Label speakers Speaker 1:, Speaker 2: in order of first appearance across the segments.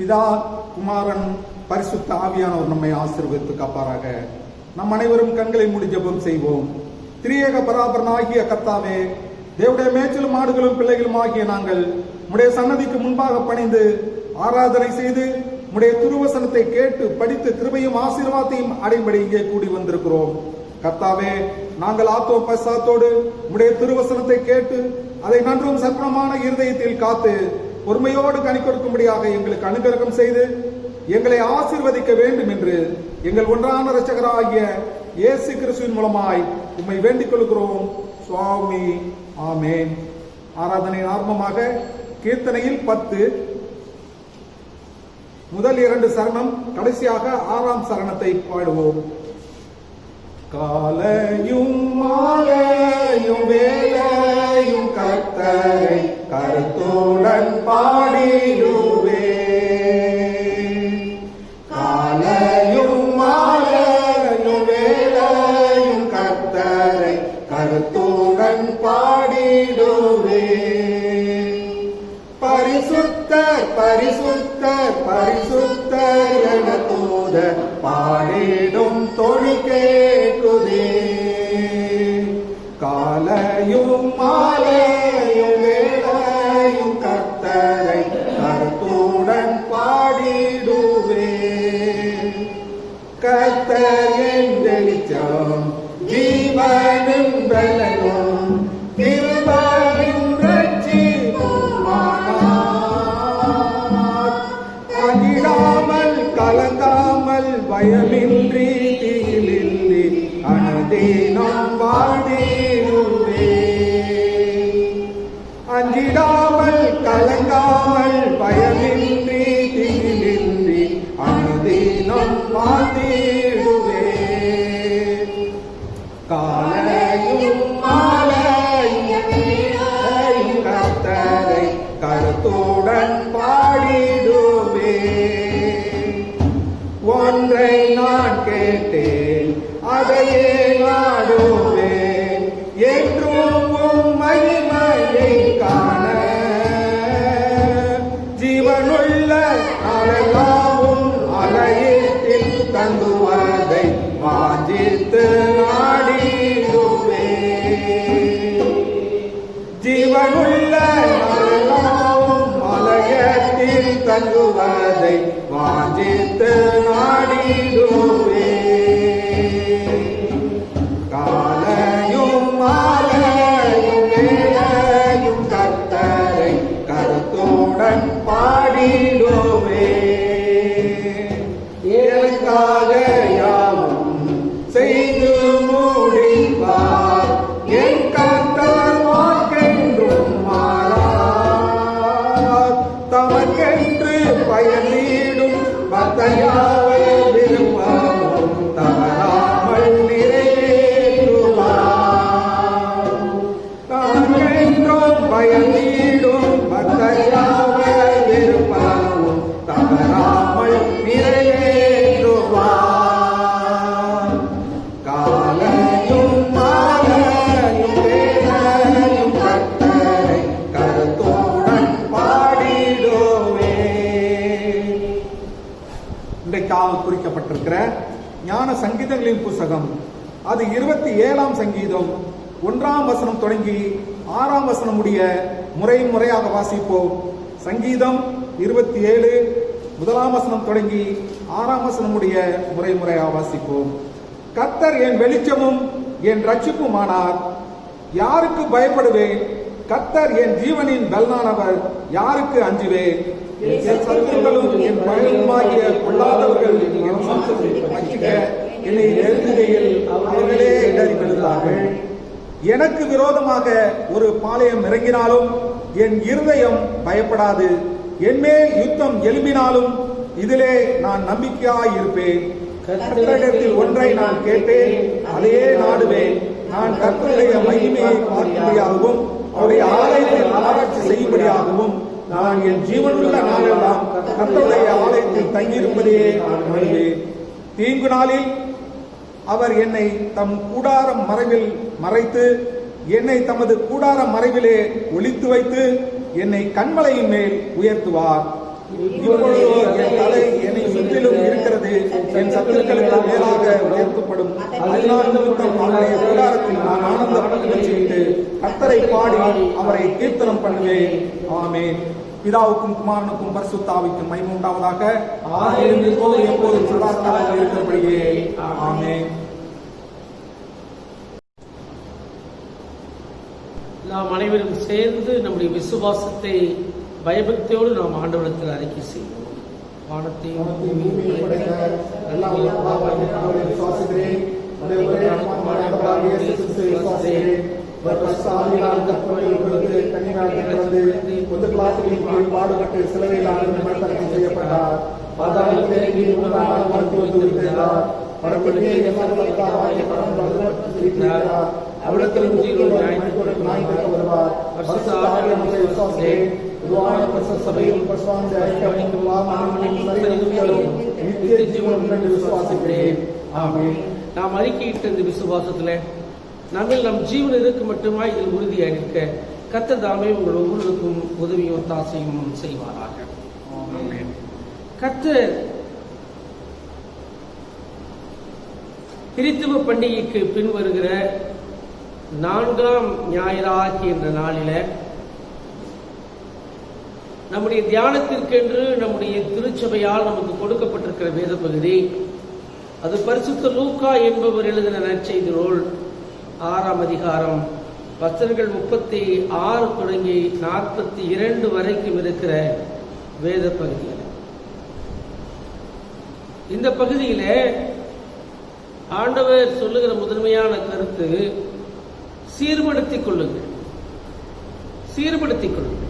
Speaker 1: பிதா, குமாரன், பரிசுத்த ஆவியானவர் நம்மை ஆசீர்வதித்து காப்பாராக. நம் அனைவரும் கண்களை மூடி ஜெபம் செய்வோம். திரியேக பராபரனாகிய கர்த்தாவே, தேவனுடைய மேய்ச்சலும் மாடுகளும் பிள்ளைகளும் ஆகிய நாங்கள் உம்முடைய சன்னதிக்கு முன்பாக பணிந்து ஆராதனை செய்து உம்முடைய திருவசனத்தை கேட்டு படித்து கிருபையும் ஆசீர்வாதத்தையும் அடைபடி இங்கே கூடி வந்திருக்கிறோம். கர்த்தாவே, நாங்கள் ஆத்தோ பசாத்தோடு உம்முடைய திருவசனத்தை கேட்டு அதை நன்றும் சக்கரமான இருதயத்தில் காத்து பொறுமையோடு கனி கொடுக்கும்படியாக எங்களுக்கு அனுகிரகம் செய்து எங்களை ஆசீர்வதிக்க வேண்டும் என்று எங்கள் ஒன்றான இரட்சகராகிய இயேசு கிறிஸ்துவின் மூலமாய் உம்மை வேண்டிக் கொள்கிறோம் சுவாமி. ஆமேன். ஆராதனை ஆரம்பமாக கீர்த்தனையில் 10 முதல் 2 சரணம், கடைசியாக 6ஆம் சரணத்தை பாடுவோம். காலையும் மாலையும் வேலையும் கர்த்தரை கருத்துடன் பாடிடுவே. காலையும் மாலையும் வேலையும் கர்த்தரை கருத்துடன் பாடிடுவே. பரிசுத்தர் பரிசுத்தர் பரிசுத்தர் என தூதர் பாடிடும் தொனி கேட்குதே. காலையும் மாலையும் வேளையும் கர்த்தரை கருத்துடன் பாடிடுவே. கர்த்தர் என் வெளிச்சம் ஜீவனும் பலனும் கிருபையும் அஞ்சிடாமல் கலங்காமல் பயமின்றி தீயிலின்றி அனுதினம் வாழ்ந்திடுவே. அஞ்சிடாமல் கலங்காமல் பயமின்றி தீயிலின்றி அனுதினம் வாழ்ந்திடுவே. காலையும் மாலையும் கர்த்தரை கருத்துடன் பாடிடுவே. ஒன்றை நான் கேட்டேன், அதையே நாடுவேன், என்றும் மகிமையை காண. ஜீவனுள்ள நாளெல்லாமும் அலையில் தங்குவதை வாஞ்சித்து நாடிடுவே. ஜீவனுள்ள நாளெல்லாமும் அலையில் தங்குவதை வாஞ்சித்து நாடிடுவே. காலையும் மாலையும் வேளையும் கர்த்தரை கருத்துடன் பாடிடுவே. எனக்காக யாவும் செய்து முடிப்பார், என் கர்த்தர் வாக்கென்றும் மாறார். தமக்கென்று பயனீடும் பக்தையாவை விரும்பவும் தவறாமல் நிறைவேற்றுவார். தமக்கென்றும் பயனீடும் பக்தையாவை விரும்பவும் தவறாமல் நிறைவேற்றுவார். காலையும் மாலையும் வேளையும் கர்த்தரை கருத்துடன் பாடிடுவே. இன்றைக்காக குறிக்கப்பட்டிருக்கிற ஞான சங்கீதங்களின் புஸ்தகம், அது 27ஆம் சங்கீதம் 1ஆம் வசனம் தொடங்கி 6ஆம் வசனம் முடிய முறையாக வாசிப்போம். சங்கீதம் 27 1ஆம் வசனம் தொடங்கி 6ஆம் வசனம் முடிய முறையாக வாசிப்போம். கர்த்தர் என் வெளிச்சமும் என் ரட்சிப்புமானார், யாருக்கு பயப்படுவேன்? கர்த்தர் என் ஜீவனின் பலனானவர், யாருக்கு அஞ்சுவேன்? என் சத்துருக்களும் என் பகையுமாகிய பொல்லாதவர்கள் என் சத்தத்தை மச்சிக்க என்னை நெருங்குகையில் அவர்களே இடறி விழுந்தார்கள். எனக்கு விரோதமாக ஒரு பாளையம் இறங்கினாலும் என் இருதயம் பயப்படாது. என்மேல் யுத்தம் எழும்பினாலும் இதிலே நான் நம்பிக்கையாயிருப்பேன். கர்த்தரிடத்தில் ஒன்றை நான் கேட்டேன், அதையே நாடுவேன். நான் கர்த்தருடைய மகிமையை பார்க்கும்படியாகவும் அவருடைய ஆலயத்தில் ஆராய்ச்சி செய்யும்படியாகவும் நான் என் ஜீவனுள்ள நாளெல்லாம் கர்த்தருடைய ஆலயத்தில் தங்கியிருப்பதையே நான் உணர்வேன். தீங்கு நாளில் அவர் என்னை தம் கூடாரம் மறைவில் மறைத்து என்னை தமது கூடார மறைவிலே ஒளித்து வைத்து என்னை கண்மலையின் மேல் உயர்த்துவார். இப்பொழுது என் தலை என்னை சுற்றிலும் இருக்கிறது, என் சத்துருக்களுக்கு மேலாக உயர்த்தப்படும். அதனால் நிமித்தம் அவருடைய கூடாரத்தில் நான் ஆனந்த மகிழ்ச்சியிட்டு கர்த்தரை பாடி அவரை கீர்த்தனம் பண்ணுவேன். ஆமென். பிதாவுக்கும் குமாரனுக்கும் பரிசுத்த ஆவிக்கும் மகிமை உண்டாவதாக. ஆதியிலும் இப்போதும் எப்போதும் சதா காலங்களில் இருக்கிறபடியே. ஆமென்.
Speaker 2: நாம் அனைவரும் சேர்ந்து நம்முடைய விசுவாசத்தை பயபக்தியோடு நாம் ஆண்டவரிடத்தில் அறிக்கை செய்வோம். வானத்தையும்
Speaker 1: பூமியையும் படைத்த எல்லாம் வல்ல பிதாவாகிய கடவுளை விசுவாசிக்கிறேன். அவருடைய ஒரே குமாரனாகிய ஆண்டவராகிய இயேசு கிறிஸ்துவை விசுவாசிக்கிறேன். அவர் பரிசுத்த ஆவியினால் கற்பனையில் பிறந்து கன்னிகையால் பிறந்து பொது பிலாத்துவின் கீழ் பாடுபட்டு சிலுவையில் அறைந்து மரணம் செய்யப்பட்டார். பாதாளத்திலே இறங்கி மூன்றாம் நாள் மரத்தில் வந்து உயிர்த்தெழுந்தார். மறுபடியும் எல்லோருக்காக பரலோகத்தில் அவரிடத்தில் நாய்க்கு வருவார். பரிசுத்த ஆவியை விசுவாசிக்கிறேன். பொதுவான பரிசுத்த சபையில் பரிசுத்த ஐக்கியம் நித்திய ஜீவன் என்று விசுவாசிக்கிறேன். ஆமென்.
Speaker 2: நாம் அறிக்கையிட்ட இந்த விசுவாசத்துல நம்மில் நம் ஜீவன் இருக்கு மட்டுமா இதில் உறுதியாக இருக்க கர்த்தர் தாமே உங்கள் ஒவ்வொருவருக்கும் உதவியும் தாசையும் செய்வாராக. கர்த்தர் கிறிஸ்துவ பண்டிகைக்கு பின் வருகிற 4ஆம் ஞாயிறாகி என்ற நாளில நம்முடைய தியானத்திற்கென்று நம்முடைய திருச்சபையால் நமக்கு கொடுக்கப்பட்டிருக்கிற வேத பகுதி, அது பரிசுத்த லூக்கா என்பவர் எழுதின நற்செய்தி நூல் 6ஆம் அதிகாரம் வசனங்கள் 36 தொடங்கி 42 வரைக்கும் இருக்கிற வேத பகுதியில். இந்த பகுதியில ஆண்டவர் சொல்லுகிற முதன்மையான கருத்து, சீர்படுத்திக் கொள்ளுங்கள், சீர்படுத்திக் கொள்ளுங்கள்.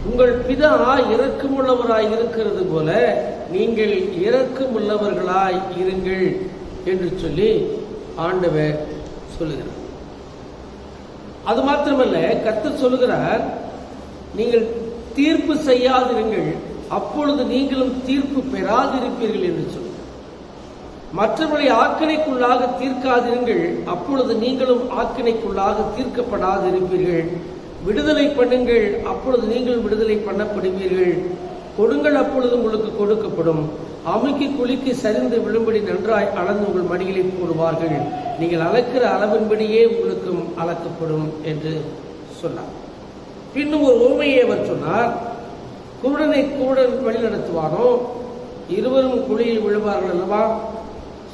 Speaker 2: உங்கள் பிதா இரக்கமுள்ளவராய் இருக்கிறது போல நீங்கள் இரக்கமுள்ளவர்களாய் இருங்கள் என்று சொல்லி ஆண்டவர் சொல்லுகிறார். அது மாத்திரமல்ல, கர்த்தர் சொல்லுகிறார், நீங்கள் தீர்ப்பு செய்யாதிருங்கள், அப்பொழுது நீங்களும் தீர்ப்பு பெறாதிருப்பீர்கள் என்று சொல்லுகிறார். மற்றவர்களை ஆக்கினைக்குள்ளாக தீர்க்காதிருங்கள், அப்பொழுது நீங்களும் ஆக்கினைக்குள்ளாக தீர்க்கப்படாதிருப்பீர்கள். விடுதலை பண்ணுங்கள், அப்பொழுது நீங்கள் விடுதலை பண்ணப்படுவீர்கள். கொடுங்கள், அப்பொழுது உங்களுக்கு கொடுக்கப்படும். அமுக்கி குலுக்கி சரிந்து விழும்படி நன்றாய் அளந்து உங்கள் மடிகளை போடுவார்கள். நீங்கள் அளக்கிற அளவின்படியே உங்களுக்கும் அளக்கப்படும் என்று சொன்னார். பின்னும் ஒரு உவமையை அவர் சொன்னார். குருடனை குருடன் வழி நடத்துவானோ, இருவரும் குழியில் விழுவார்கள் அல்லவா?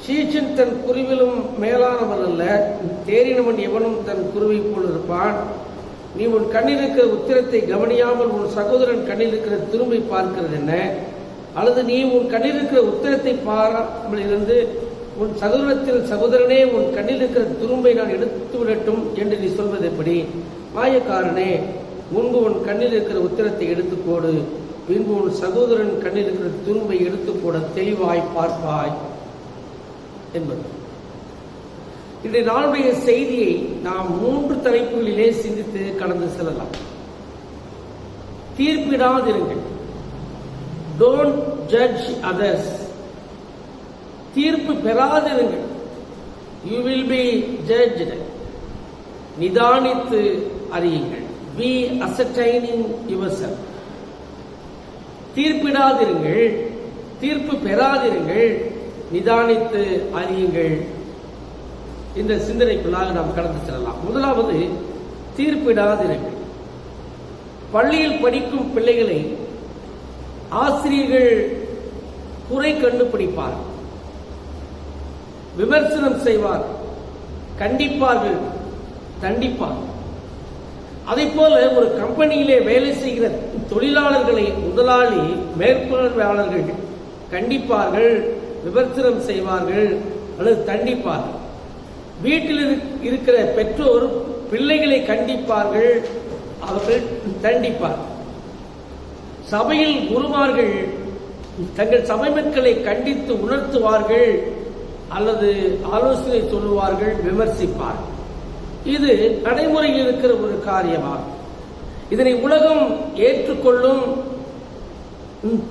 Speaker 2: சீச்சன் தன் குருவிலும் மேலானவன் அல்ல, தேறினவன் எவனும் தன் குருவை போல் இருப்பான். நீ உன் கண்ணில் இருக்கிற உத்திரத்தை கவனியாமல் உன் சகோதரன் கண்ணில் இருக்கிற துரும்பை பார்க்கிறது என்ன? அல்லது நீ உன் கண்ணில் இருக்கிற உத்திரத்தை பாராமல் இருந்து உன் சகோதரனே உன் கண்ணில் இருக்கிற துரும்பை நான் எடுத்து விடட்டும் என்று நீ சொல்வது எப்படி? மாயக்காரனே, முன்பு உன் கண்ணில் இருக்கிற உத்திரத்தை எடுத்து போடு, பின்பு உன் சகோதரன் கண்ணில் இருக்கிற துரும்பை எடுத்து போட தெளிவாய் பார்ப்பாய் என்பது. இன்றைய நாளுடைய செய்தியை நாம் 3 தலைப்புகளிலே சிந்தித்து கடந்து செல்லலாம். தீர்ப்பிடாதிருங்கள், டோன்ட் ஜட்ஜ் அதர்ஸ். தீர்ப்பு பெறாதிருங்கள், யூ வில் பி ஜட்ஜ்ட். நிதானித்து அறியுங்கள், பி அசர்டைனிங் யுவர்செல்ஃப். தீர்ப்பிடாதிருங்கள், தீர்ப்பு பெறாதிருங்கள், நிதானித்து அறியுங்கள். இந்த சிந்தனைக்குள்ளாக நாம் கடந்து செல்லலாம். முதலாவது, தீர்ப்பிடாதிருங்கள். பள்ளியில் படிக்கும் பிள்ளைகளை ஆசிரியர்கள் குறை கண்டுபிடிப்பார், விமர்சனம் செய்வார், கண்டிப்பார்கள், தண்டிப்பார். அதே போல ஒரு கம்பெனியிலே வேலை செய்கிற தொழிலாளர்களை முதலாளி மேற்பார்வையாளர்கள் கண்டிப்பார்கள், விமர்சனம் செய்வார்கள் அல்லது தண்டிப்பார்கள். வீட்டில் இருக்கிற பெற்றோர் பிள்ளைகளை கண்டிப்பார்கள், அவர்கள் தண்டிப்பார்கள். சபையில் குருமார்கள் தங்கள் சபை மக்களை கண்டித்து உணர்த்துவார்கள் அல்லது ஆலோசனை சொல்லுவார்கள், விமர்சிப்பார்கள். இது நடைமுறையில் இருக்கிற ஒரு காரியமாகும். இதனை உலகம் ஏற்றுக்கொள்ளும்.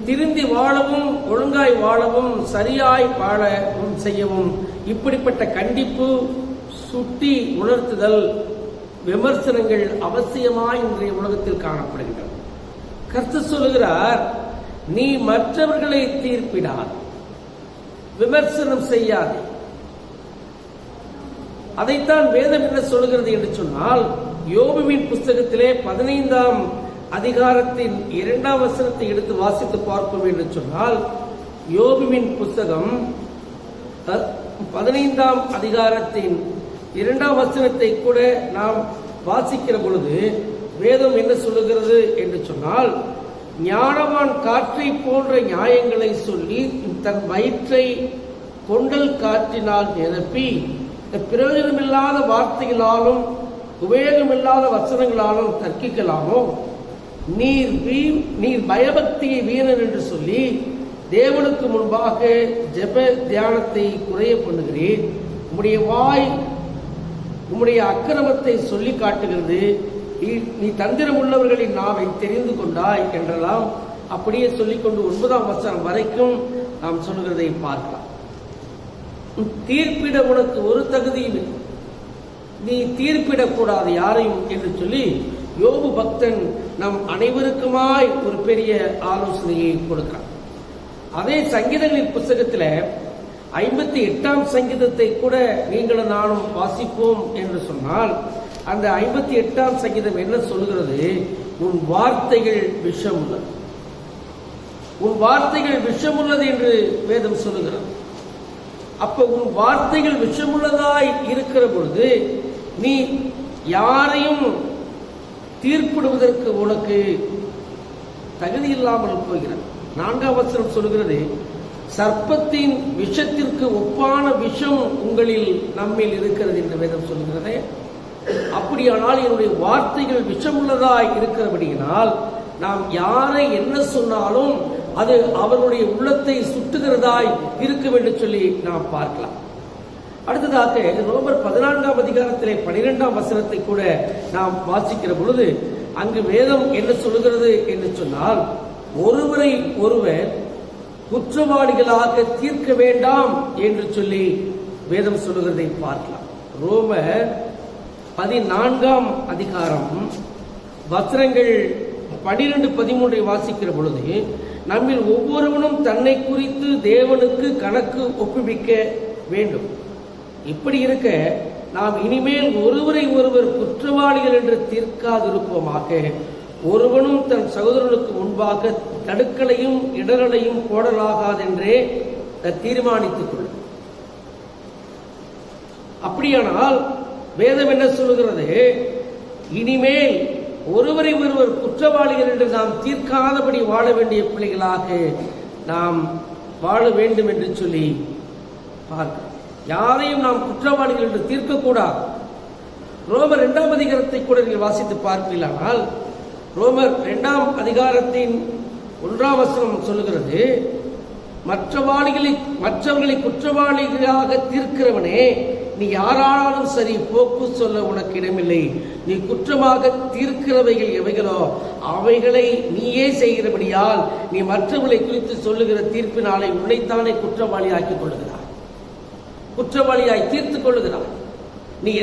Speaker 2: திருந்தி வாழவும், ஒழுங்காய் வாழவும், சரியாய் வாழவும் செய்யவும் இப்படிப்பட்ட கண்டிப்பு, சுட்டி உணர்த்துதல், விமர்சனங்கள் அவசியமாய் இன்றைய உலகத்தில் காணப்படுகின்றன. கர்த்தர் சொல்லுகிறார், நீ மற்றவர்களை தீர்ப்பிடாதே, விமர்சனம் செய்யாதே. அதைத்தான் வேதம் என்ன சொல்கிறது என்று சொன்னால், யோபுவின் புஸ்தகத்திலே 15ஆம் அதிகாரத்தின் 2ஆம் வசனத்தை எடுத்து வாசித்து பார்ப்போம் என்று சொன்னால், யோபுவின் புஸ்தகம் 15ஆம் அதிகாரத்தின் 2ஆம் வசனத்தை கூட நாம் வாசிக்கிற பொழுது வேதம் என்ன சொல்லுகிறது என்று சொன்னால், ஞானவான் காற்றை போன்ற நியாயங்களை சொல்லி தன் வயிற்றை கொண்டல் காற்றினால் நிரப்பி பிரயோஜனமில்லாத வார்த்தைகளாலும் உபயோகமில்லாத வசனங்களாலும் தர்க்கிக்கலாமோ? நீர் பயபக்தியை வீரன் என்று சொல்லி தேவனுக்கு முன்பாக ஜெப தியானத்தை குறைய பண்ணுகிறீர். உம்முடைய வாய் உம்முடைய அக்கிரமத்தை சொல்லி காட்டுகிறது. நீ தந்திரம் உள்ளவர்களின் நாவை தெரிந்து கொண்டாய் என்றெல்லாம் அப்படியே சொல்லிக்கொண்டு 9ஆம் வசனம் வரைக்கும் நாம் சொல்லுகிறதை பார்க்கலாம். தீர்ப்பிட உனக்கு ஒரு தகுதியும் இல்லை, நீ தீர்ப்பிடக்கூடாது யாரையும் என்று சொல்லி யோபு பக்தன் நம் அனைவருக்குமாய் ஒரு பெரிய ஆலோசனையை கொடுக்கிறார். அதே சங்கீதங்களின் புத்தகத்தில் 58ஆம் சங்கீதத்தை கூட நீங்களும் நானும் வாசிப்போம் என்று சொன்னால், அந்த 58ஆம் சங்கீதம் என்ன சொல்லுகிறது? உன் வார்த்தைகள் விஷம் உள்ளது, உன் வார்த்தைகள் விஷமுள்ளது என்று வேதம் சொல்லுகிறது. அப்ப உன் வார்த்தைகள் விஷமுள்ளதாய் இருக்கிற பொழுது நீ யாரையும் தீர்ப்பிடுவதற்கு உனக்கு தகுதி இல்லாமல் போகிறது. 4ஆம் வசனம் சொல்கிறது, சர்ப்பத்தின் விஷத்திற்கு ஒப்பான விஷம் உங்களில் நம்மில் இருக்கிறது என்று வேதம் சொல்கிறது. அப்படியானால் என்னுடைய வார்த்தைகள் விஷமுள்ளதாய் இருக்கிறபடியினால் நாம் யாரை என்ன சொன்னாலும் அது அவருடைய உள்ளத்தை சுட்டுகிறதாய் இருக்கும் என்று சொல்லி நாம் பார்க்கலாம். அடுத்ததாக ரோமர் 14ஆம் அதிகாரத்திலே 12ஆம் வசனத்தை கூட நாம் வாசிக்கிற பொழுது அங்கு வேதம் என்ன சொல்லுகிறது என்று சொன்னால், ஒருவரை ஒருவர் குற்றவாளிகளாக தீர்க்க வேண்டாம் என்று சொல்லி வேதம் சொல்லுகிறதை பார்க்கலாம். ரோமர் 14ஆம் அதிகாரம் வசனங்கள் 12-13 வாசிக்கிற பொழுது, நம்மில் ஒவ்வொருவனும் தன்னை குறித்து தேவனுக்கு கணக்கு ஒப்புவிக்க வேண்டும். இப்படி இருக்க நாம் இனிமேல் ஒருவரை ஒருவர் குற்றவாளிகள் என்று தீர்க்காதிருப்போமாக. ஒருவனும் தன் சகோதரனுக்கு முன்பாக தடுக்கலையும் இடரலையும் போடலாகாதென்றே தீர்மானித்துக் கொள்ளும். அப்படியானால் வேதம் என்ன சொல்லுகிறது? இனிமேல் ஒருவரை ஒருவர் குற்றவாளிகள் என்று நாம் தீர்க்காதபடி வாழ வேண்டிய பிள்ளைகளாக நாம் வாழ வேண்டும் என்று சொல்லி பார்க்கிறோம். யாரையும் நாம் குற்றவாளிகள் என்று தீர்க்கக்கூடாது. ரோமர் 2ஆம் அதிகாரத்தை கூட நீங்கள் வாசித்து பார்ப்பீர்களானால், ரோமர் 2ஆம் அதிகாரத்தின் 1ஆம் வசனம் சொல்லுகிறது, மற்றவர்களை குற்றவாளிகளாக தீர்க்கிறவனே, நீ யாராலும் சரி போக்கு சொல்ல உனக்கு இடமில்லை. நீ குற்றமாக தீர்க்கிறவைகள் எவைகளோ அவைகளை நீயே செய்கிறபடியால் நீ மற்றவர்களை குறித்து சொல்லுகிற தீர்ப்பினாலே உன்னைத்தானே குற்றவாளியாக்கிக் கொள்ளுகிறாய், குற்றவாளியாய் தீர்த்துக் கொள்ளுகிறாய். நீ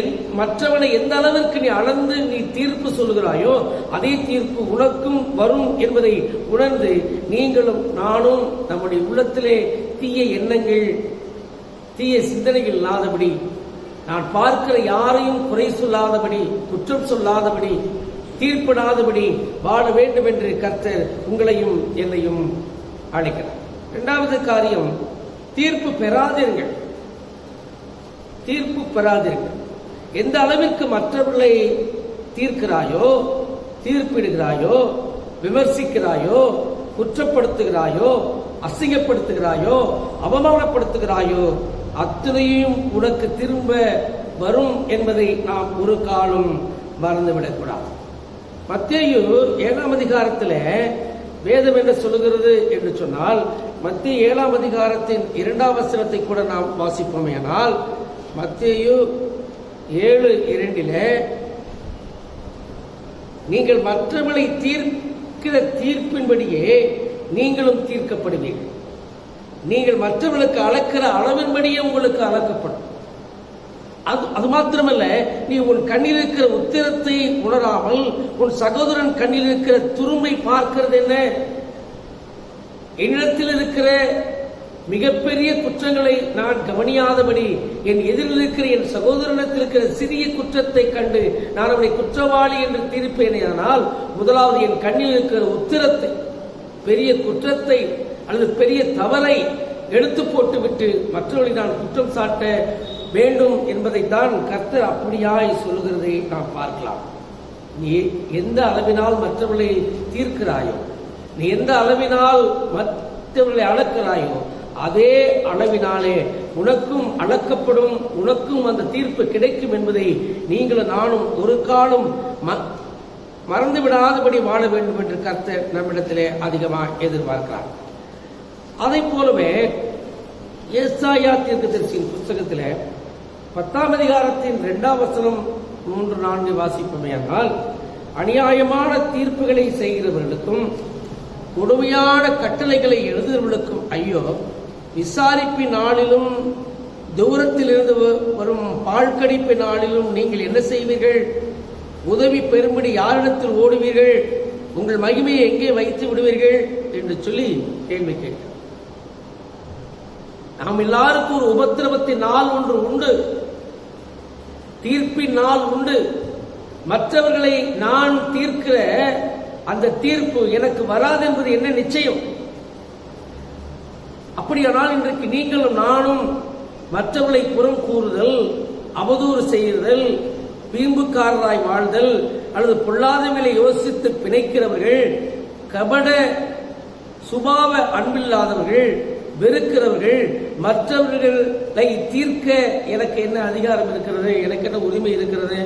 Speaker 2: மற்றவனை எந்த அளவிற்கு நீ அளந்து நீ தீர்ப்பு சொல்லுகிறாயோ அதே தீர்ப்பு உனக்கும் வரும் என்பதை உணர்ந்து நீங்களும் நானும் நம்முடைய உள்ளத்திலே தீய எண்ணங்கள் தீய சிந்தனைகள் இல்லாதபடி, நான் பார்க்கிற யாரையும் குறை சொல்லாதபடி, குற்றம் சொல்லாதபடி, தீர்ப்பிடாதபடி வாழ வேண்டும் என்று கர்த்தர் உங்களையும் என்னையும் அழைக்கிறார். 2வது காரியம், தீர்ப்பு பெறாதீர்கள். தீர்ப்பு பெறாதீர்கள். எந்த அளவிற்கு மற்றவர்களை தீர்க்கிறாயோ, தீர்ப்பிடுகிறாயோ, விமர்சிக்கிறாயோ, குற்றப்படுத்துகிறாயோ, அசிங்கப்படுத்துகிறாயோ, அவமானப்படுத்துகிறாயோ அத்தனையும் உனக்கு திரும்ப வரும் என்பதை நாம் ஒரு காலம் மறந்துவிடக்கூடாது. மத்தேயு 7ஆம் அதிகாரத்தில் வேதம் என்ன சொல்லுகிறது என்று சொன்னால், மத்தேயு 7ஆம் அதிகாரத்தின் 2ஆம் வசனத்தை கூட நாம் வாசிப்போம். ஆனால் மத்தேயு 7:2 நீங்கள் மற்றவர்களை தீர்க்கிற தீர்ப்பின்படியே நீங்களும் தீர்க்கப்படுவீர்கள். நீங்கள் மற்றவர்களுக்கு அளக்கிற அளவின்படியே உங்களுக்கு அளக்கப்படும். அது மாத்திரமல்ல, நீ உன் கண்ணில் இருக்கிற உத்திரத்தை உணராமல் உன் சகோதரன் கண்ணில் இருக்கிற துரும்பை பார்க்கிறது என்ன? என்னிடத்தில் இருக்கிற மிகப்பெரிய குற்றங்களை நான் கவனியாதபடி என் எதிரில் இருக்கிற என் சகோதரனிடத்தில் இருக்கிற சிறிய குற்றத்தை கண்டு நான் அவனை குற்றவாளி என்று தீர்ப்பேனே. ஆனால் முதலாவது என் கண்ணில் இருக்கிற உத்திரத்தை, பெரிய குற்றத்தை அல்லது பெரிய தவறை எடுத்து போட்டுவிட்டு மற்றவர்களை நான் குற்றம் சாட்ட வேண்டும் என்பதைத்தான் கர்த்தர் அப்படியாய் சொல்லுகிறதை நாம் பார்க்கலாம். நீ எந்த அளவினால் மற்றவர்களை தீர்க்கிறாயோ, நீ எந்த அளவினால் மற்றவர்களை அளக்கிறாயோ, அதே அளவினாலே உனக்கும் அளக்கப்படும், உனக்கும் அந்த தீர்ப்பு கிடைக்கும் என்பதை நீங்களும் நானும் ஒரு காலம் மறந்து விடாதபடி வாழ வேண்டும் என்று கர்த்தர் நம்மிடத்திலே அதிகமாக எதிர்பார்க்கிறார். அதை போலவே ஏசாயா தீர்க்கதரிசியின் புத்தகத்தில் 10ஆம் அதிகாரத்தின் 2ஆம் வசனம் 3-4 வாசிப்போமேயானால், அநியாயமான தீர்ப்புகளை செய்கிறவர்களுக்கும் கொடுமையான கட்டளைகளை எழுதுகிறவர்களுக்கும் ஐயோ, விசாரிப்பின் நாளிலும் தூரத்தில் இருந்து வரும் பாழ்கடிப்பு நாளிலும் நீங்கள் என்ன செய்வீர்கள்? உதவி பெறும்படி யாரிடத்தில் ஓடுவீர்கள்? உங்கள் மகிமையை எங்கே வைத்து விடுவீர்கள் என்று சொல்லி கேள்வி கேட்கிறார். நாம் எல்லாருக்கும் ஒரு உபத்திரவத்தின் நாள் ஒன்று உண்டு, தீர்ப்பின் நாள் உண்டு. மற்றவர்களை நான் தீர்க்கிற அந்த தீர்ப்பு எனக்கு வராது என்பது என்ன நிச்சயம்? அப்படியானால் இன்றைக்கு நீங்களும் நானும் மற்றவர்களை புறம் கூறுதல், அவதூறு செய்தல், வீம்புக்காரராய் வாழ்தல் அல்லது பொல்லாதவர்களை யோசித்து பிணைக்கிறவர்கள், கபட சுபாவ அன்பில்லாதவர்கள், வெறுக்கிறவர்கள், மற்றவர்களை தீர்க்க எனக்கு என்ன அதிகாரம் இருக்கிறது? எனக்கு என்ன உரிமை இருக்கிறது?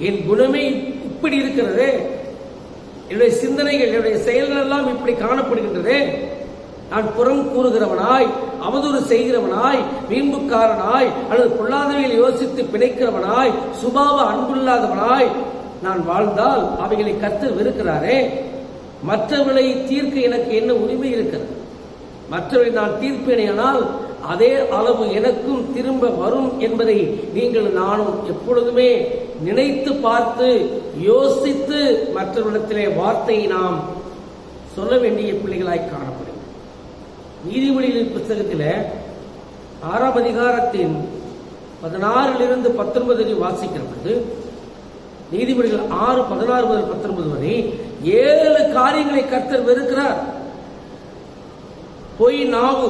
Speaker 2: என் குணமே இப்படி இருக்கிறது, என்னுடைய சிந்தனைகள், என்னுடைய செயல்கள் எல்லாம் இப்படி காணப்படுகின்றது. நான் புறம் கூறுகிறவனாய், அவதூறு செய்கிறவனாய், வீம்புக்காரனாய் அல்லது பொல்லாதவைகளை யோசித்து பிணைக்கிறவனாய், சுபாவ அன்புள்ளாதவனாய் நான் வாழ்ந்தால் அவைகளை கர்த்தர் வெறுக்கிறாரே. மற்றவர்களை தீர்க்க எனக்கு என்ன உரிமை இருக்கிறது? மற்றவர்களை நான் தீர்ப்பேனால் அதே அளவு எனக்கும் திரும்ப வரும் என்பதை நீங்கள் நானும் எப்பொழுதுமே நினைத்து பார்த்து யோசித்து மற்றவரிடத்திலே வார்த்தையை நாம் சொல்ல வேண்டிய பிள்ளைகளாய் காணப்படும். நீதிமொழிகளின் புத்தகத்தில் 6ஆம் அதிகாரத்தின் 16 - 19 வாசிக்கிற பொழுது, நீதிமொழிகள் 6, 16 முதல் 19 வரை 7 காரியங்களை கர்த்தர் வெறுக்கிறார். பொய் நாவு,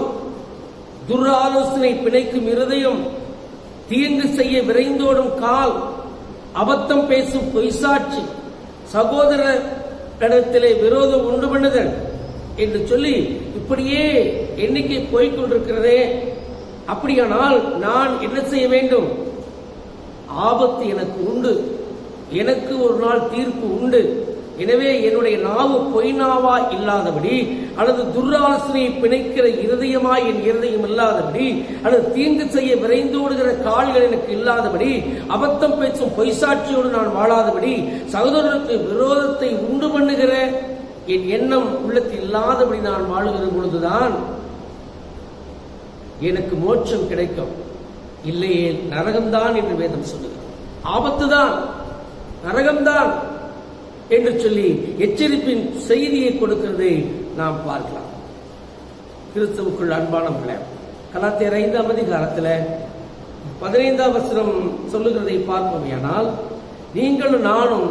Speaker 2: துராலோசனை பிணைக்கும் இருதயம், தீங்கு செய்ய விரைந்தோடும் கால், அபத்தம் பேசும் பொய்சாட்சி, சகோதரரிடத்திலே விரோதம் உண்டு பண்ணுதல் என்று சொல்லி இப்படியே எண்ணிக்கை போய்கொண்டிருக்கிறதே. அப்படியானால் நான் என்ன செய்ய வேண்டும்? ஆபத்து எனக்கு உண்டு, எனக்கு ஒரு நாள் தீர்ப்பு உண்டு. எனவே என்னுடைய நாவு பொய் நாவா இல்லாதபடி, அல்லது துராலோசனையை பிணைக்கிற இருதயமாய் என் இருதயம் இல்லாதபடி, அல்லது தீங்கு செய்ய விரைந்தோடுகிற கால்கள் எனக்கு இல்லாதபடி, அபத்தம் பேசும் பொய்சாட்சியோடு நான் வாழாதபடி, சகோதரருக்கு விரோதத்தை உண்டு பண்ணுகிற என் எண்ணம் உள்ளத்தில் இல்லாதபடி நான் வாழுகிற பொழுதுதான் எனக்கு மோட்சம் கிடைக்கும். இல்லையே நரகம்தான் என்று வேதம் சொல்லுகிறது. ஆபத்துதான், நரகம்தான் என்று சொல்லி எச்சரிப்பின் செய்தியை கொடுக்கிறதை நாம் பார்க்கலாம். கிறிஸ்துவுக்குள் அன்பானவர்களே, கலாத்தியர் 5ஆம் அதிகாரத்தில் 15ஆம் வசனம் சொல்லுகிறதை பார்ப்போமேயானால், நீங்களும் நானும்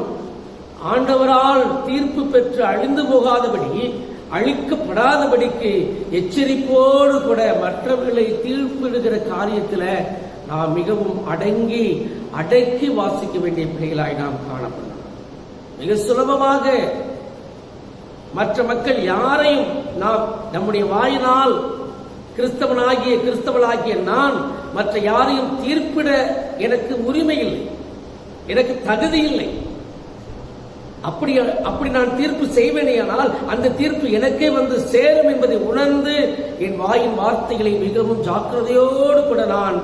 Speaker 2: ஆண்டவரால் தீர்ப்பு பெற்று அழிந்து போகாதபடி, அழிக்கப்படாதபடிக்கு எச்சரிப்போடு கூட மற்றவர்களை தீர்ப்பிடுகிற காரியத்தில் நாம் மிகவும் அடக்கி வாசிக்க வேண்டிய பிள்ளைகளாய் நாம் காணப்படும். மிக சுலபமாக மற்ற மக்கள் யாரையும் நாம் நம்முடைய வாயினால் கிறிஸ்தவளாகிய நான் மற்ற யாரையும் தீர்ப்பிட எனக்கு உரிமை இல்லை, எனக்கு தகுதி இல்லை. அப்படி நான் தீர்ப்பு செய்வேனேயானால் அந்த தீர்ப்பு எனக்கே வந்து சேரும் என்பதை உணர்ந்து என் வாயின் வார்த்தைகளை மிகவும் ஜாக்கிரதையோடு கூட நான்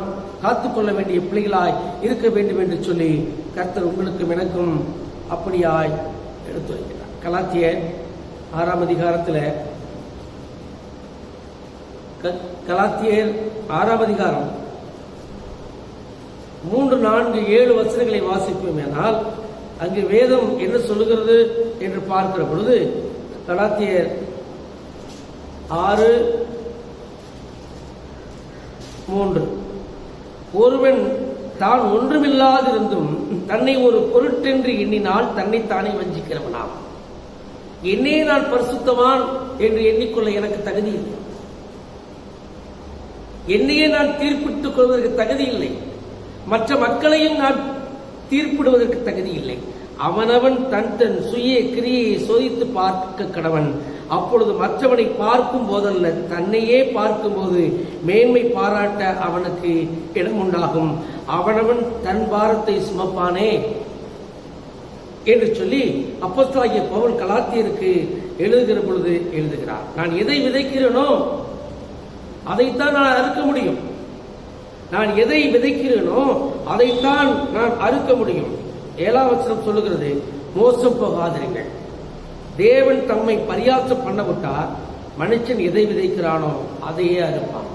Speaker 2: காத்துக்கொள்ள வேண்டிய பிள்ளைகளாய் இருக்க வேண்டும் என்று சொல்லி கர்த்தர் உங்களுக்கும் எனக்கும் அப்படியாய் எடுத்துரைக்கிறார். கலாத்தியர் 6ஆம் அதிகாரத்தில் கலாத்தியர் 6ஆம் அதிகாரம் 3, 4, 7 வசனங்களை வாசிப்போம். ஆனால் அங்கு வேதம் என்ன சொல்லுகிறது என்று பார்க்கிற பொழுது, கலாத்தியர் 6:3. ஒருவன் தான் ஒன்றுமில்லாதிருந்தும் தன்னை ஒரு பொருட்டென்று எண்ணினால் தன்னைத்தானே வஞ்சிக்கிறவனாம். என்னே நான் பரிசுத்தவான் என்று எண்ணிக்கொள்ள எனக்கு தகுதி இல்லை. என்னையே நான் தீர்ப்பிட்டுக் கொள்வதற்கு தகுதி இல்லை. மற்ற மக்களையும் நான் தீர்ப்பிடுவதற்கு தகுதி இல்லை. அவனவன் தன் தன் சுய கிரியை சோதித்து பார்க்க கடவன். அப்பொழுது மற்றவனை பார்க்கும் போதல்ல, தன்னையே பார்க்கும் போது மேன்மை பாராட்ட அவனுக்கு இடம் உண்டாகும். அவனவன் தன் பாரத்தை சுமப்பானே என்று சொல்லி அப்போஸ்தலனாகிய பவுல் கலாத்தியருக்கு எழுதுகிற பொழுது எழுதுகிறார். நான் எதை விதைக்கிறேனோ அதைத்தான் நான் அறுக்க முடியும். நான் எதை விதைக்கிறேனோ அதைத்தான் நான் அறுக்க முடியும். 7ஆம் வசனம் சொல்லுகிறது, மோசம் போகாதிருங்கள். தேவன் தம்மை பரியாசம் பண்ண விட்டார். மனுஷன் எதை விதைக்கிறானோ அதையே அறுப்பான்.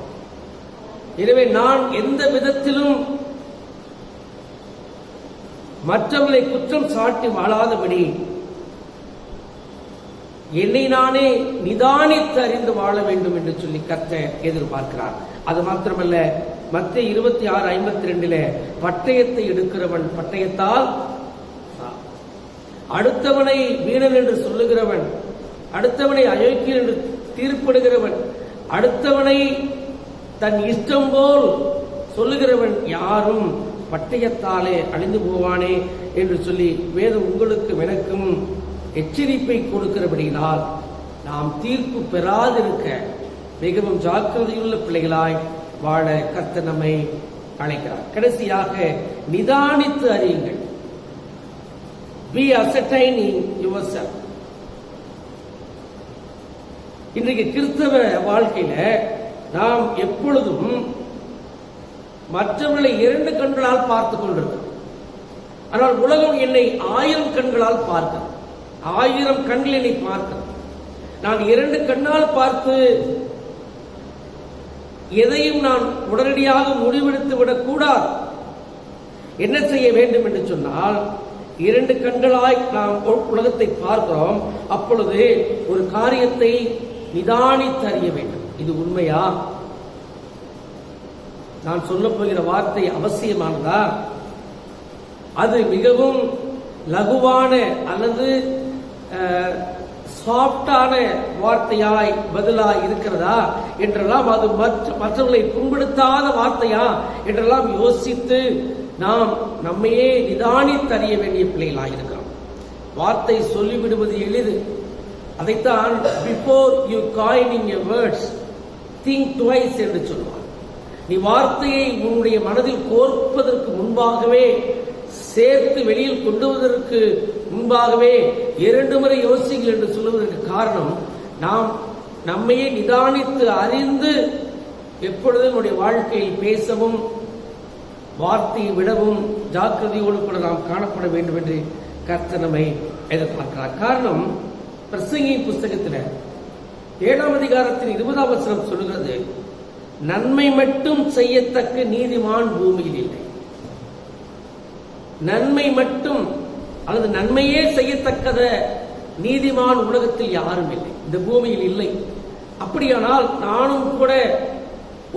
Speaker 2: எனவே நான் எந்த விதத்திலும் மற்றவர்களை குற்றம் சாட்டி வாழாதபடி என்னை நானே நிதானித்து அறிந்து வாழ வேண்டும் என்று சொல்லி கர்த்தர் எதிர்பார்க்கிறார். அது மாத்திரமல்ல, மத்தேயு 26:52 பட்டயத்தை எடுக்கிறவன் பட்டயத்தால், அடுத்தவனை வீணன் என்று சொல்லுகிறவன், அடுத்தவனை அயோக்கியன் என்று தீர்ப்பிடுகிறவன், அடுத்தவனை தன் இஷ்டம் போல் சொல்லுகிறவன் யாரும் பட்டயத்தாலே அழிந்து போவானே என்று சொல்லி வேதம் உங்களுக்கும் எனக்கும் எச்சரிப்பை கொடுக்கிறபடியினால் நாம் தீர்ப்பு பெறாதிருக்க மிகவும் ஜாக்கிரதையுள்ள பிள்ளைகளாய் வாழ கர்த்தர் நம்மை அழைக்கிறார். கடைசியாக நிதானித்து அறியுங்கள். Be ascertaining yourself. இன்றைக்கு கிறிஸ்தவ வாழ்க்கையில நாம் எப்பொழுதும் மற்றவர்களை 2 கண்களால் பார்த்துக் கொண்டிருக்கிறோம். ஆனால் உலகம் என்னை 1000 கண்களால் பார்க்கிறது. 1000 கண்கள் என்னை பார்க்கிறது. நான் 2 கண்ணால் பார்த்து எதையும் நான் உடனடியாக முடிவெடுத்து விடக்கூடாது. என்ன செய்ய வேண்டும் என்று சொன்னால், 2 கண்களாய் நாம் உலகத்தை பார்க்கிறோம். அப்பொழுது ஒரு காரியத்தை நிதானித்து அறிய வேண்டும். இது உண்மையா? நான் சொல்ல போகிற வார்த்தை அவசியமானதா? அது மிகவும் லகுவான அல்லது சாஃப்டான வார்த்தையாய் பதிலாய் இருக்கிறதா என்றெல்லாம், அது மற்றவர்களை புண்படுத்தாத வார்த்தையா என்றெல்லாம் யோசித்து நாம் நம்மையே நிதானித்து அறிய வேண்டிய பிள்ளைகளாக இருக்கிறோம். வார்த்தை சொல்லிவிடுவது எளிது. அதைத்தான் before you coining your words think twice என்று சொல்வார். நீ வார்த்தையை உன்னுடைய மனதில் கோர்ப்பதற்கு முன்பாகவே, சேர்த்து வெளியில் கொண்டுவதற்கு முன்பாகவே 2 முறை யோசிங்கள் என்று சொல்லுவதற்கு காரணம், நாம் நம்மையே நிதானித்து அறிந்து எப்பொழுதும் நம்முடைய வாழ்க்கையில் பேசவும் வார்த்தையை விடவும் ஜாக்கிரதையோடு கூட நாம் காணப்பட வேண்டும் என்று கர்த்தர் நம்மை எதிர்பார்க்கிறார். காரணம், பிரசங்கி புஸ்தகத்தில் 7ஆம் அதிகாரத்தில் 20ஆம் வசனம் சொல்லுகிறது, நன்மை மட்டும் செய்யத்தக்க நீதிமான் பூமியில் இல்லை. நன்மை மட்டும் அல்லது நன்மையே செய்யத்தக்கத நீதிமான் உலகத்தில் யாரும் இல்லை, இந்த பூமியில் இல்லை. அப்படியானால் நானும் கூட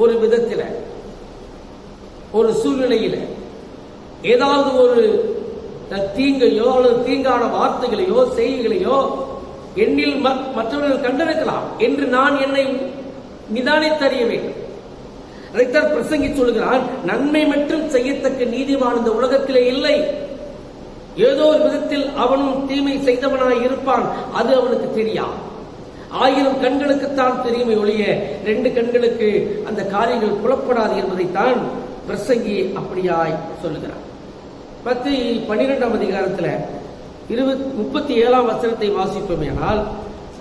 Speaker 2: ஒரு விதத்தில், ஒரு சூழ்நிலையில் ஏதாவது ஒரு தீங்கையோ அல்லது தீங்கான வார்த்தைகளையோ செய்திகளையோ என்னில் மற்றவர்கள் கண்டிருக்கலாம் என்று நான் என்னை நிதானித்தறிய வேண்டும். அதைத்தான் பிரசங்கி சொல்கிறான், நன்மை மட்டும் செய்யத்தக்க நீதிமான் இந்த உலகத்திலே இல்லை. ஏதோ ஒரு விதத்தில் அவனும் தீமை செய்தவனாய் இருப்பான், அது அவனுக்கு தெரியாது. 1000 கண்களுக்குத்தான் தெரியுமே ஒழிய 2 கண்களுக்கு அந்த காரியங்கள் புலப்படாது என்பதைத்தான் பிரசங்கி அப்படியாய் சொல்லுகிறார். மத்தேயு 12ஆம் அதிகாரத்தில் 37ஆம் வசனத்தை வாசிப்போமேனால்,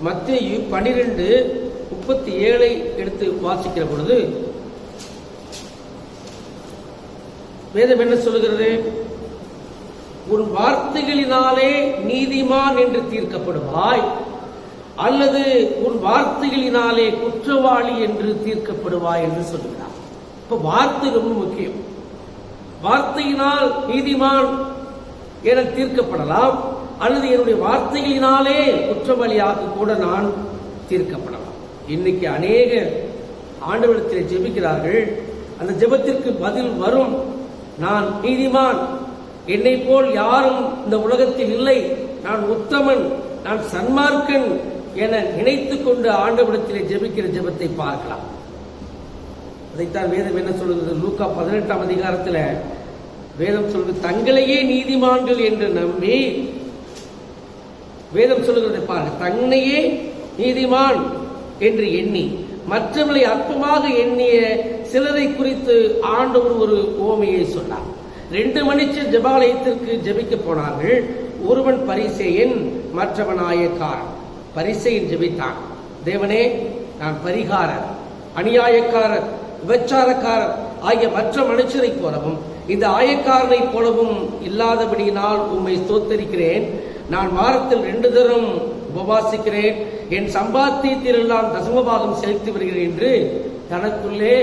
Speaker 2: மத்தேயு 12:37 எடுத்து வாசிக்கிற பொழுது வேதம் என்ன சொல்லுகிறது? உன் வார்த்தைகளினாலே நீதிமான் என்று தீர்க்கப்படுவாய், அல்லது உன் வார்த்தைகளினாலே குற்றவாளி என்று தீர்க்கப்படுவாய் என்று சொல்லுகிறார். இப்ப வார்த்தை ரொம்ப முக்கியம். வார்த்தையினால் நீதிமான் என தீர்க்கப்படலாம், அல்லது என்னுடைய வார்த்தைகளினாலே குற்றவாளியாக கூட நான் தீர்க்கப்படலாம். இன்னைக்கு அநேகர் ஆண்டவரிடத்தில் ஜெபிக்கிறார்கள். அந்த ஜெபத்திற்கு பதில் வரும். நான் நீதிமான், என்னை போல் யாரும் இந்த உலகத்தில் இல்லை, நான் உத்தமன், நான் சன்மார்க்கன் என நினைத்துக் கொண்டு ஆண்டவரிடத்தில் ஜெபிக்கிற ஜெபத்தை பார்க்கலாம். அதைத்தான் வேதம் என்ன சொல்கிறது? லூக்கா 18ஆம் அதிகாரத்தில் வேதம் சொல்வது, தங்களையே நீதிமான்கள் என்று நம்பி, வேதம் சொல்லுகிறதை பாருங்க, தன்னையே நீதிமான் என்று எண்ணி மற்றவர்களை அற்பமாக எண்ணிய சிலரை குறித்து ஆண்டவர் ஒரு உவமையை சொன்னார். 2 மனுஷர் ஜெபாலயத்திற்கு ஜெபிக்க போனார்கள். ஒருவன் பரிசேயன், மற்றவன் ஆயக்காரன். பரிசேயன் ஜெபித்தான், தேவனே, நான் பரிகாரர், அநியாயக்காரர், விபச்சாரக்காரர் ஆகிய மற்ற மனுஷரை போலவும் இந்த ஆயக்காரனை போலவும் இல்லாதபடியினால் உம்மை ஸ்தோத்தரிக்கிறேன். நான் வாரத்தில் 2 தரம் உபவாசிக்கிறேன், என் சம்பாத்தியத்திலெல்லாம் தசமபாகம் செலுத்தி வருகிறேன் என்று தனக்குள்ளே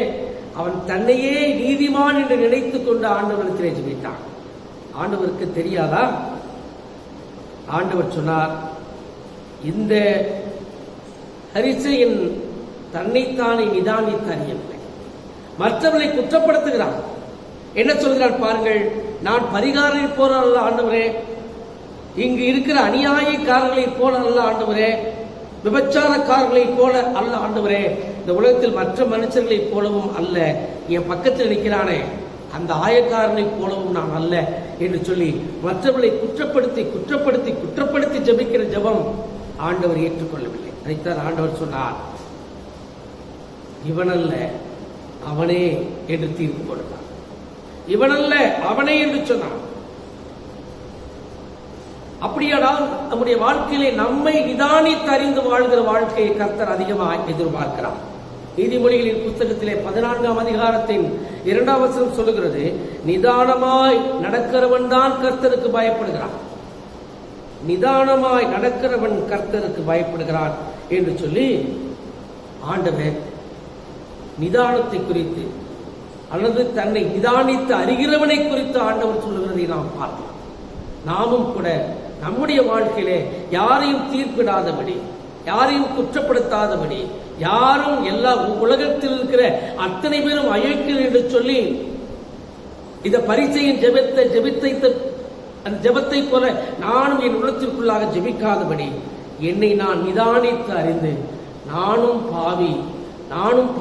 Speaker 2: அவன் தன்னையே நீதிமான் என்று நினைத்துக் கொண்டு ஆண்டவரிடத்திலே ஜெபித்தான். ஆண்டவருக்கு தெரியாதா? ஆண்டவர் சொன்னார், இந்த பரிசேயன் தன்னைத்தானே நிதானித்து அறியவில்லை, மற்றவர்களை குற்றப்படுத்துகிறான். என்ன சொல்கிறான் பாருங்கள், நான் பரிகாரனை போல அல்ல ஆண்டவரே, இங்கு இருக்கிற அநியாயக்காரர்களை போல அல்ல ஆண்டவரே, விபச்சாரக்காரர்களை போல அல்ல ஆண்டவரே, இந்த உலகத்தில் மற்ற மனுஷர்களை போலவும் அல்ல, என் பக்கத்தில் நிற்கிறானே அந்த ஆயக்காரனை போலவும் நான் அல்ல என்று சொல்லி மற்றவர்களை குற்றப்படுத்தி குற்றப்படுத்தி குற்றப்படுத்தி ஜெபிக்கிற ஜெபம் ஆண்டவர் ஏற்றுக்கொள்ளவில்லை. அதைத்தான் ஆண்டவர் சொன்னார், இவனல்ல அவனே என்று தீர்ப்பு கொடுத்தார். இவனல்ல அவனே என்று சொன்னார். அப்படியானால் நம்முடைய வாழ்க்கையிலே நம்மை நிதானித்து அறிந்து வாழ்கிற வாழ்க்கையை கர்த்தர் அதிகமாக எதிர்பார்க்கிறார். நீதிமொழிகளின் புத்தகத்திலே 14ஆம் அதிகாரத்தின் 2ஆம் வசனம் சொல்லுகிறது, நிதானமாய் நடக்கிறவன் தான் கர்த்தருக்கு பயப்படுகிறான். நிதானமாய் நடக்கிறவன் கர்த்தருக்கு பயப்படுகிறான் என்று சொல்லி ஆண்டவர் நிதானத்தை குறித்து அல்லது தன்னை நிதானித்து அறிகிறவனை குறித்து ஆண்டவர் சொல்லுகிறதை நாம் பார்க்கலாம். நாமும் கூட நம்முடைய வாழ்க்கையிலே யாரையும் தீர்ப்பிடாதபடி, யாரையும் குற்றப்படுத்தாதபடி, யாரும் எல்லா உலகத்தில் இருக்கிற அத்தனை பேரும் அயோக்கியர்கள் என்று சொல்லி இந்த பரிசேயன் அந்த ஜெபத்தை போல நானும் என் உள்ளத்திற்குள்ளாக ஜெபிக்காதபடி என்னை நான் நிதானித்து அறிந்து நானும்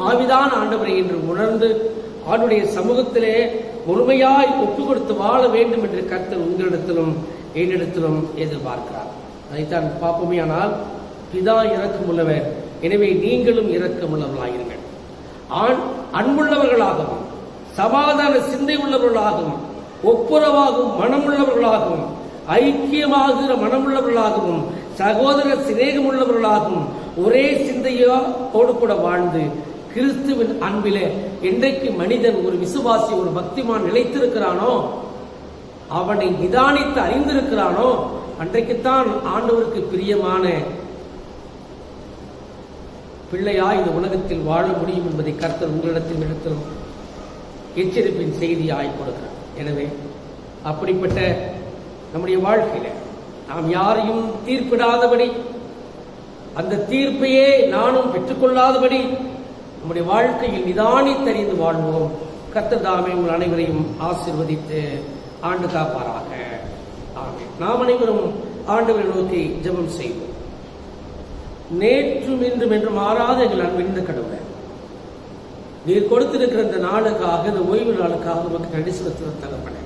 Speaker 2: பாவிதான் ஆண்டவரே என்று உணர்ந்து அவனுடைய சமூகத்திலே முழுமையாய் ஒப்பு கொடுத்து வாழ வேண்டும் என்று கர்த்தர் உங்களிடத்திலும் என்னிடத்திலும் எதிர்பார்க்கிறார். அதைத்தான் பார்ப்போமே. ஆனால் பிதா இரக்கமுள்ளவர், எனவே நீங்களும் இரக்கமுள்ளவர்களாயிருங்கள். அன்புள்ளவர்களாகவும் சமாதான சிந்தை உள்ளவர்களாகவும் ஒப்புரவாகவும் மனமுள்ளவர்களாகவும் ஐக்கியமாகிற மனமுள்ளவர்களாகவும் சகோதர சிநேகம் உள்ளவர்களாகவும் ஒரே சிந்தையோடு கூட வாழ்ந்து கிறிஸ்துவின் அன்பிலே என்றைக்கு மனிதன் ஒரு விசுவாசி ஒரு பக்திமான் நிலைத்திருக்கிறானோ, அவனை நிதானித்து அறிந்திருக்கிறானோ, அன்றைக்குத்தான் ஆண்டவருக்கு பிரியமான பிள்ளையாய் இந்த உலகத்தில் வாழ முடியும் என்பதை கர்த்தர் உங்களிடத்தில் இடத்திலும் எச்சரிப்பின் செய்தியாய் கொடுக்கிறார். எனவே அப்படிப்பட்ட நம்முடைய வாழ்க்கையில நாம் யாரையும் தீர்ப்பிடாதபடி, அந்த தீர்ப்பையே நானும் பெற்றுக்கொள்ளாதபடி நம்முடைய வாழ்க்கையில் நிதானித்தறிந்து வாழ்வோம். கர்த்தர் தாமே உங்கள் அனைவரையும் ஆசீர்வதித்து ஆண்டு காப்பாராக. ஆமென். நாம் அனைவரும் ஆண்டவரை நோக்கி ஜெபம் செய்வோம். நேற்றும் இன்றும் என்று மாறாத எங்கள் அன்பின் கடவுளே, நீர் கொடுத்திருக்கிற இந்த நாளுக்காக, இந்த ஓய்வு நாளுக்காக நமக்கு நன்றி செலுத்துகிற தகப்பனே.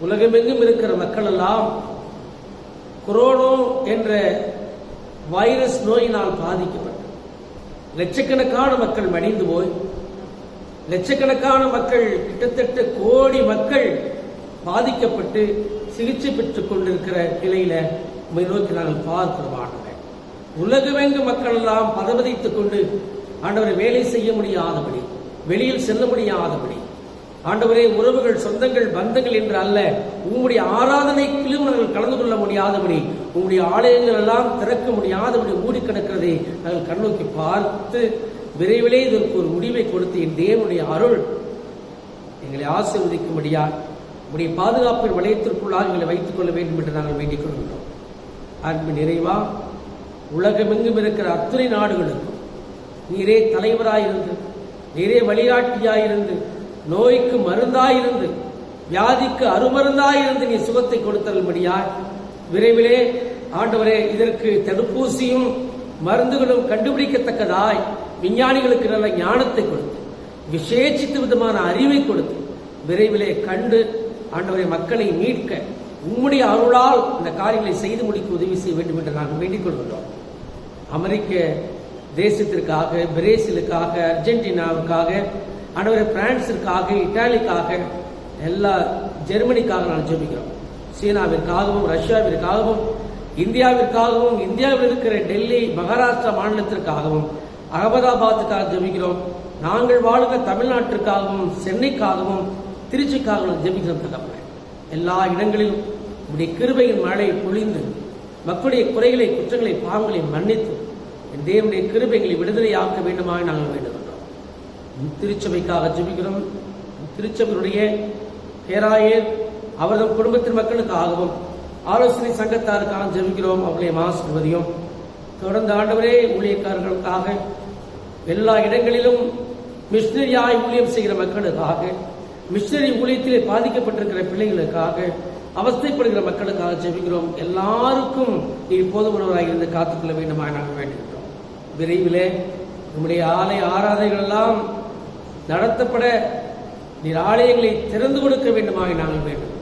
Speaker 2: உலகமெங்கும் இருக்கிற மக்கள் எல்லாம் கொரோனா என்ற வைரஸ் நோயினால் பாதிக்கப்பட்டு லட்சக்கணக்கான மக்கள் மடிந்து போய், லட்சக்கணக்கான மக்கள், கிட்டத்தட்ட கோடி மக்கள் பாதிக்கப்பட்டு சிகிச்சை பெற்றுக் கொண்டிருக்கிற நிலையில உண்மை நோக்கி நாங்கள் பார்க்கிறோம் ஆண்டவரே. உலகமெங்கும் மக்கள் எல்லாம் பதவதித்துக் கொண்டு ஆண்டவரை வேலை செய்ய முடியாதபடி, வெளியில் செல்ல முடியாதபடி, ஆண்டவரே உறவுகள் சொந்தங்கள் பந்தங்கள் என்று அல்ல, உங்களுடைய ஆராதனைக்கிலும் நாங்கள் கலந்து கொள்ள முடியாதபடி, உங்களுடைய ஆலயங்கள் எல்லாம் திறக்க முடியாதபடி மூடி கிடக்கிறதை நாங்கள் கண்ணோக்கி பார்த்து விரைவிலே இதற்கு ஒரு முடிவை கொடுத்து என் தேவனுடைய அருள் எங்களை ஆசீர்வதிக்கும்படியா உடைய பாதுகாப்பின் வளையத்திற்குள்ளாக எங்களை வைத்துக் கொள்ள வேண்டும் என்று நாங்கள் வேண்டிக் கொள்கிறோம். அன்பு நிறைவா உலகமெங்கும் இருக்கிற அத்தனை நாடுகளுக்கும் நீரே தலைவராயிருந்து, நீரே வழிகாட்டியாயிருந்து, நோய்க்கு மருந்தாயிருந்து, வியாதிக்கு அருமருந்தாயிருந்து நீ சுகத்தை கொடுத்தரும்படியாய் விரைவிலே ஆண்டவரே இதற்கு தடுப்பூசியும் மருந்துகளும் கண்டுபிடிக்கத்தக்கதாய் விஞ்ஞானிகளுக்கு நல்ல ஞானத்தை கொடுத்து, விசேஷித்த விதமான அறிவை கொடுத்து விரைவிலே கண்டு ஆண்டவரை மக்களை மீட்க உம்முடைய அருளால் இந்த காரியங்களை செய்து முடிக்க உதவி செய்ய வேண்டும் என்று நாங்கள் வேண்டிக் கொள்கிறோம். அமெரிக்க தேசத்திற்காக, பிரேசிலுக்காக, அர்ஜென்டினாவுக்காக, ஆண்டவரை பிரான்சிற்காக, இத்தாலிக்காக, எல்லா ஜெர்மனிக்காக நாங்கள் ஜெபிக்கிறோம். சீனாவிற்காகவும், ரஷ்யாவிற்காகவும், இந்தியாவிற்காகவும், இந்தியாவில் இருக்கிற டெல்லி, மகாராஷ்டிரா மாநிலத்திற்காகவும், அகமதாபாத்துக்காக ஜெபிக்கிறோம். நாங்கள் வாழ்கிற தமிழ்நாட்டிற்காகவும், சென்னைக்காகவும், திருச்சிக்காகவும் ஜெபிக்கிறோம். தகப்பனே, எல்லா இடங்களிலும் உடைய கிருபையின் மழை பொழிந்து மக்களுடைய குறைகளை, குற்றங்களை, பாவங்களை மன்னித்து என் தேவனுடைய கிருபைகளை விடுதலையாக்க வேண்டுமாக நாங்கள் வேண்டுகின்றோம். திருச்சபைக்காக ஜெபிக்கிறோம். திருச்சபையுடைய பேராயர் அவரது குடும்பத்தின் மக்களுக்காகவும், ஆலோசனை சங்கத்தாருக்காக ஜெபிக்கிறோம். அவர்களை ஆசீர்வதியும். தொடர்ந்து ஆண்டவரே ஊழியக்காரர்களுக்காக, எல்லா இடங்களிலும் மிஷனரியாய் ஊழியம் செய்கிற மக்களுக்காக, மிஷனரி ஊழியத்திலே பாதிக்கப்பட்டிருக்கிற பிள்ளைகளுக்காக, அவஸ்தைப்படுகிற மக்களுக்காக ஜெபிக்கிறோம். எல்லாருக்கும் நீர் போதுமானவராக இருந்து காத்துக்கொள்ள வேண்டுமாக நாங்கள் வேண்டுகின்றோம். விரைவிலே நம்முடைய ஆலய ஆராதனைகள் எல்லாம் நடத்தப்பட நீர் ஆலயங்களை திறந்து கொடுக்க வேண்டுமாக நாங்கள் வேண்டுகின்றோம்.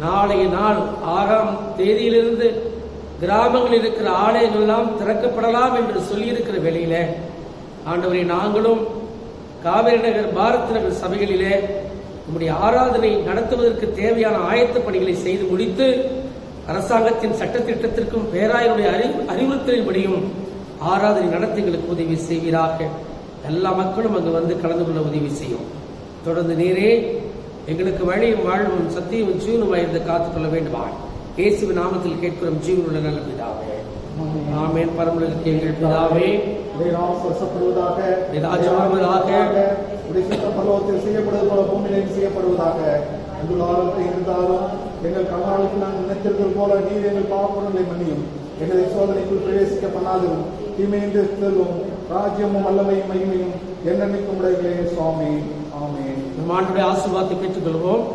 Speaker 2: நாளைய நாள் 6ஆம் தேதியிலிருந்து கிராமங்களில் இருக்கிற ஆலயங்கள் எல்லாம் திறக்கப்படலாம் என்று சொல்லியிருக்கிற வேளையில ஆண்டவரை நாங்களும் காவிரி நகர், பாரத் நகர் சபைகளிலே நம்முடைய ஆராதனை நடத்துவதற்கு தேவையான ஆயத்த பணிகளை செய்து முடித்து அரசாங்கத்தின் சட்டத்திட்டத்திற்கும் பேராயருடைய அறிவுறுத்தலின்படியும் ஆராதனை நடத்துங்களுக்கு உதவி செய்வீராக. எல்லா மக்களும் அங்கு வந்து கலந்து கொள்ள உதவி செய்யும். தொடர்ந்து நீரே எங்களுக்கு வழியும் வாழ்வும் சத்தியமும் ஜீவனுமாய் இருந்து காத்துக்கொள்ள வேண்டுமா இயேசுவின் நாமத்தில் கேட்கிறோம். ஜீவனுள்ள நல்ல பிதாவே, ஆமென். பரமண்டலத்தின் எங்கள் பிதாவே,
Speaker 1: செய்யப்படுவதாக, செய்யப்படுவது போல பூமியிலும் செய்யப்படுவதாக. இருந்தாலும் எங்கள் கணவர்களுக்கு நாங்கள் நினைத்திருக்கிறது போல நீர் எங்கள் பாவங்களை மன்னியும். எங்களை சோதனைக்குள் பிரவேசிக்க பண்ணாதும், தீமையின்றி செல்வம், ராஜ்யமும் வல்லமையும் மகிமையும் என்னென்னைக்கும் உடையவரே சுவாமி. ஆமென்.
Speaker 2: நம் ஆண்டவருடைய ஆசீர்வாதத்தை பெற்றுக்கொள்வோம்.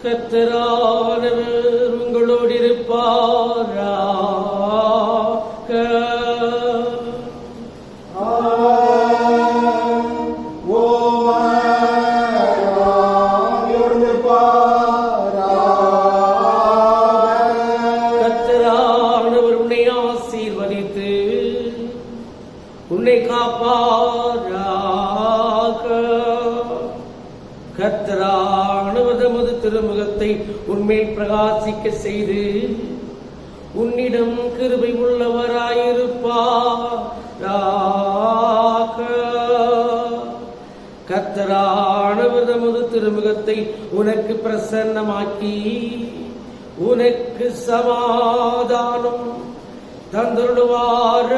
Speaker 2: கர்த்தரானவர் உங்களோடு இருப்பாராக. கர்த்தரானவர் உன்னை ஆசீர்வதித்து உன்னை காப்பாராக. கர்த்தரானவர் தமது திருமுகத்தை உன்மேல் பிரகாசிக்க செய்து உன்னிடம் கிருபை உள்ளவராயிருப்பாராக. கர்த்தரானவர் தமது திருமுகத்தை உனக்கு பிரசன்னமாக்கி உனக்கு சமாதானம் தந்தருளுவாராக.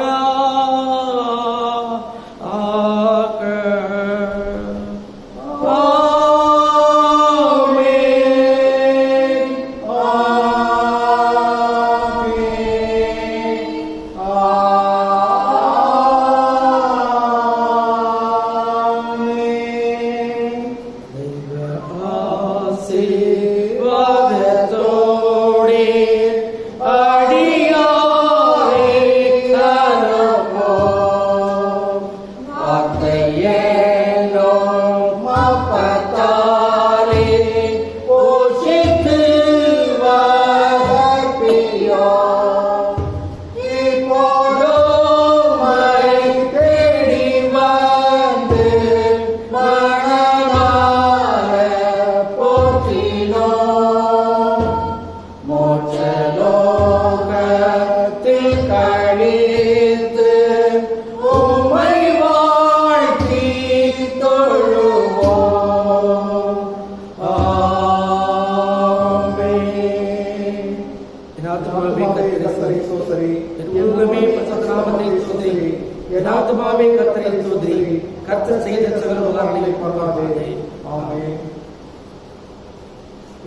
Speaker 2: கர்த்தர் செய்த சகல உபகாரங்களை மறவாதே. ஆமென்.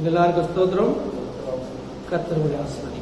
Speaker 2: எல்லாருக்கும் ஸ்தோத்திரம். கர்த்தர் உங்களை ஆசீர்வதிப்பார்.